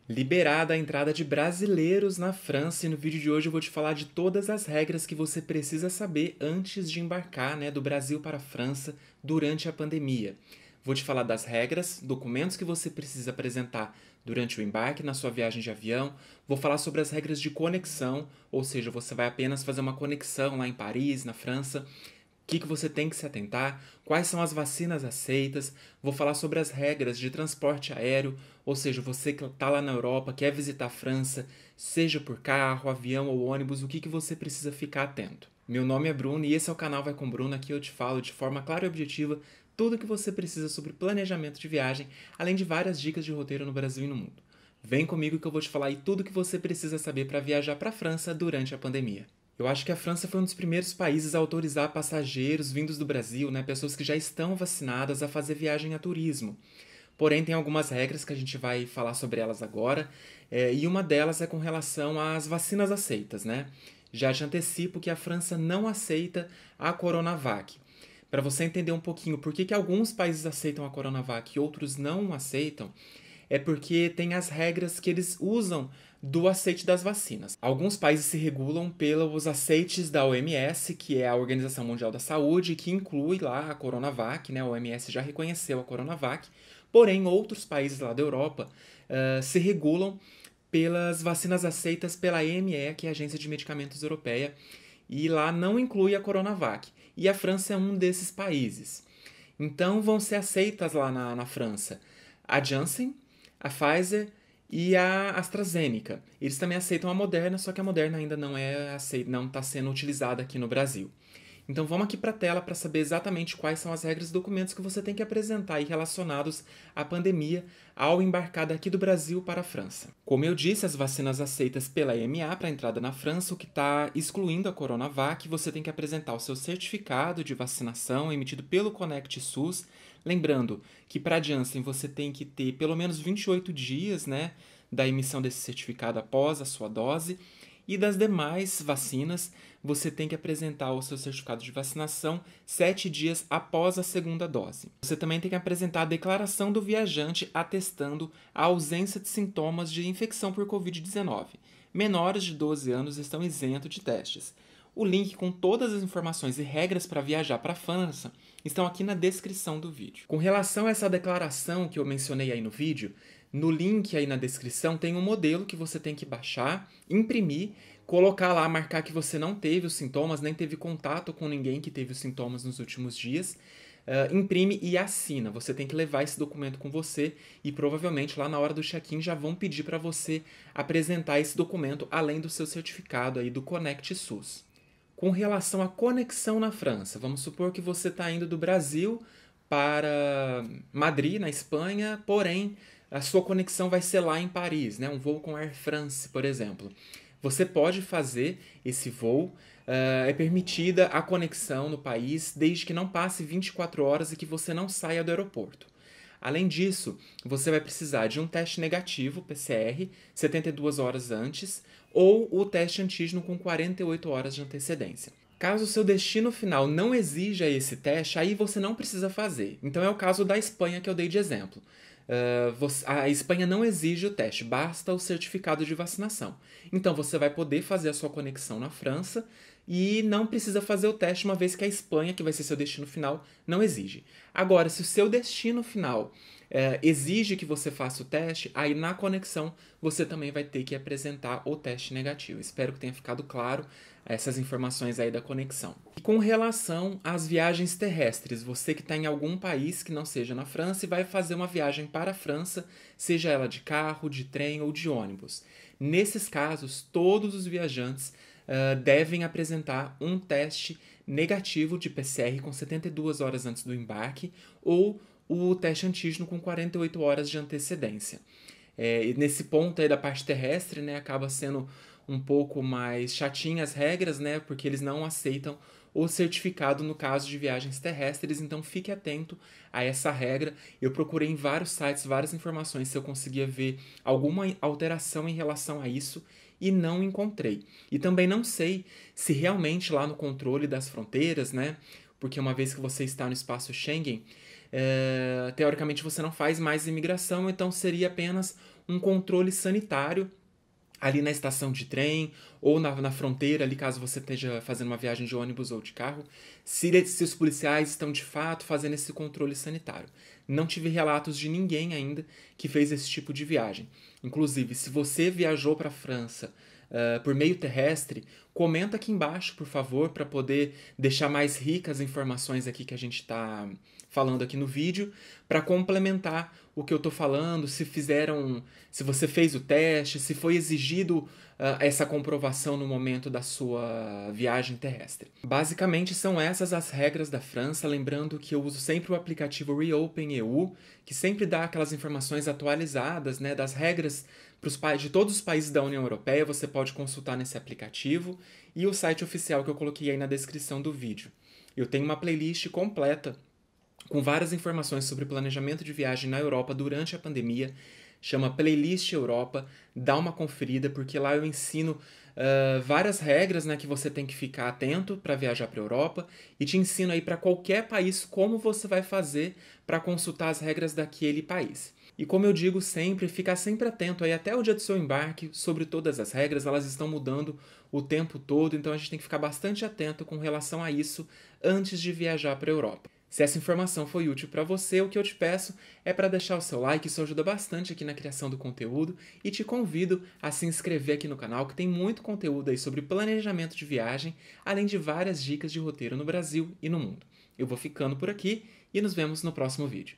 Liberada a entrada de brasileiros na França e no vídeo de hoje eu vou te falar de todas as regras que você precisa saber antes de embarcar, do Brasil para a França durante a pandemia. Vou te falar das regras, documentos que você precisa apresentar durante o embarque na sua viagem de avião. Vou falar sobre as regras de conexão, ou seja, você vai apenas fazer uma conexão lá em Paris, na França. O que você tem que se atentar, quais são as vacinas aceitas, vou falar sobre as regras de transporte aéreo, ou seja, você que está lá na Europa, quer visitar a França, seja por carro, avião ou ônibus, o que você precisa ficar atento. Meu nome é Bruno e esse é o canal Vai com Bruno, aqui eu te falo de forma clara e objetiva tudo o que você precisa sobre planejamento de viagem, além de várias dicas de roteiro no Brasil e no mundo. Vem comigo que eu vou te falar aí tudo o que você precisa saber para viajar para a França durante a pandemia. Eu acho que a França foi um dos primeiros países a autorizar passageiros vindos do Brasil, pessoas que já estão vacinadas, a fazer viagem a turismo. Porém, tem algumas regras que a gente vai falar sobre elas agora, e uma delas é com relação às vacinas aceitas, Já te antecipo que a França não aceita a Coronavac. Para você entender um pouquinho por que alguns países aceitam a Coronavac e outros não aceitam, é porque tem as regras que eles usam do aceite das vacinas. Alguns países se regulam pelos aceites da OMS, que é a Organização Mundial da Saúde, que inclui lá a Coronavac, A OMS já reconheceu a Coronavac, porém outros países lá da Europa se regulam pelas vacinas aceitas pela EMA, que é a Agência de Medicamentos Europeia, e lá não inclui a Coronavac. E a França é um desses países. Então vão ser aceitas lá na França a Janssen, a Pfizer e a AstraZeneca. Eles também aceitam a Moderna, só que a Moderna ainda não está sendo utilizada aqui no Brasil. Então vamos aqui para a tela para saber exatamente quais são as regras e documentos que você tem que apresentar aí relacionados à pandemia ao embarcar daqui do Brasil para a França. Como eu disse, as vacinas aceitas pela EMA para entrada na França, o que está excluindo a Coronavac, você tem que apresentar o seu certificado de vacinação emitido pelo Conect SUS. Lembrando que para a Janssen você tem que ter pelo menos 28 dias da emissão desse certificado após a sua dose. E das demais vacinas, você tem que apresentar o seu certificado de vacinação 7 dias após a segunda dose. Você também tem que apresentar a declaração do viajante atestando a ausência de sintomas de infecção por Covid-19. Menores de 12 anos estão isentos de testes. O link com todas as informações e regras para viajar para a França estão aqui na descrição do vídeo. Com relação a essa declaração que eu mencionei aí no vídeo, no link aí na descrição tem um modelo que você tem que baixar, imprimir, colocar lá, marcar que você não teve os sintomas, nem teve contato com ninguém que teve os sintomas nos últimos dias, imprime e assina. Você tem que levar esse documento com você e provavelmente lá na hora do check-in já vão pedir para você apresentar esse documento além do seu certificado aí do Conect SUS. Com relação à conexão na França, vamos supor que você está indo do Brasil para Madrid, na Espanha, porém a sua conexão vai ser lá em Paris, um voo com Air France, por exemplo. Você pode fazer esse voo, é permitida a conexão no país desde que não passe 24 horas e que você não saia do aeroporto. Além disso, você vai precisar de um teste negativo, PCR, 72 horas antes, ou o teste antígeno com 48 horas de antecedência. Caso o seu destino final não exija esse teste, aí você não precisa fazer. Então é o caso da Espanha que eu dei de exemplo. A Espanha não exige o teste, basta o certificado de vacinação. Então você vai poder fazer a sua conexão na França e não precisa fazer o teste, uma vez que a Espanha, que vai ser seu destino final, não exige. Agora, se o seu destino final exige que você faça o teste, aí na conexão você também vai ter que apresentar o teste negativo. Espero que tenha ficado claro essas informações aí da conexão. E com relação às viagens terrestres, você que está em algum país que não seja na França e vai fazer uma viagem para a França, seja ela de carro, de trem ou de ônibus. Nesses casos, todos os viajantes devem apresentar um teste negativo de PCR com 72 horas antes do embarque ou o teste antígeno com 48 horas de antecedência. Nesse ponto aí da parte terrestre, acaba sendo um pouco mais chatinha as regras, porque eles não aceitam o certificado no caso de viagens terrestres, então fique atento a essa regra. Eu procurei em vários sites, várias informações se eu conseguia ver alguma alteração em relação a isso e não encontrei. E também não sei se realmente lá no controle das fronteiras, porque uma vez que você está no espaço Schengen, teoricamente você não faz mais imigração, então seria apenas um controle sanitário ali na estação de trem ou na fronteira, ali caso você esteja fazendo uma viagem de ônibus ou de carro, se os policiais estão de fato fazendo esse controle sanitário. Não tive relatos de ninguém ainda que fez esse tipo de viagem. Inclusive, se você viajou para a França por meio terrestre, comenta aqui embaixo, por favor, para poder deixar mais ricas as informações aqui que a gente está falando aqui no vídeo, para complementar o que eu estou falando, se você fez o teste, se foi exigido essa comprovação no momento da sua viagem terrestre. Basicamente são essas as regras da França, lembrando que eu uso sempre o aplicativo Reopen EU, que sempre dá aquelas informações atualizadas, né, das regras de todos os países da União Europeia. Você pode consultar nesse aplicativo e o site oficial que eu coloquei aí na descrição do vídeo. Eu tenho uma playlist completa com várias informações sobre planejamento de viagem na Europa durante a pandemia. Chama Playlist Europa, dá uma conferida, porque lá eu ensino várias regras, né, que você tem que ficar atento para viajar para a Europa, e te ensino aí para qualquer país como você vai fazer para consultar as regras daquele país. E como eu digo sempre, ficar sempre atento aí até o dia do seu embarque sobre todas as regras, elas estão mudando o tempo todo, então a gente tem que ficar bastante atento com relação a isso antes de viajar para a Europa. Se essa informação foi útil para você, o que eu te peço é para deixar o seu like, isso ajuda bastante aqui na criação do conteúdo, e te convido a se inscrever aqui no canal, que tem muito conteúdo aí sobre planejamento de viagem, além de várias dicas de roteiro no Brasil e no mundo. Eu vou ficando por aqui e nos vemos no próximo vídeo.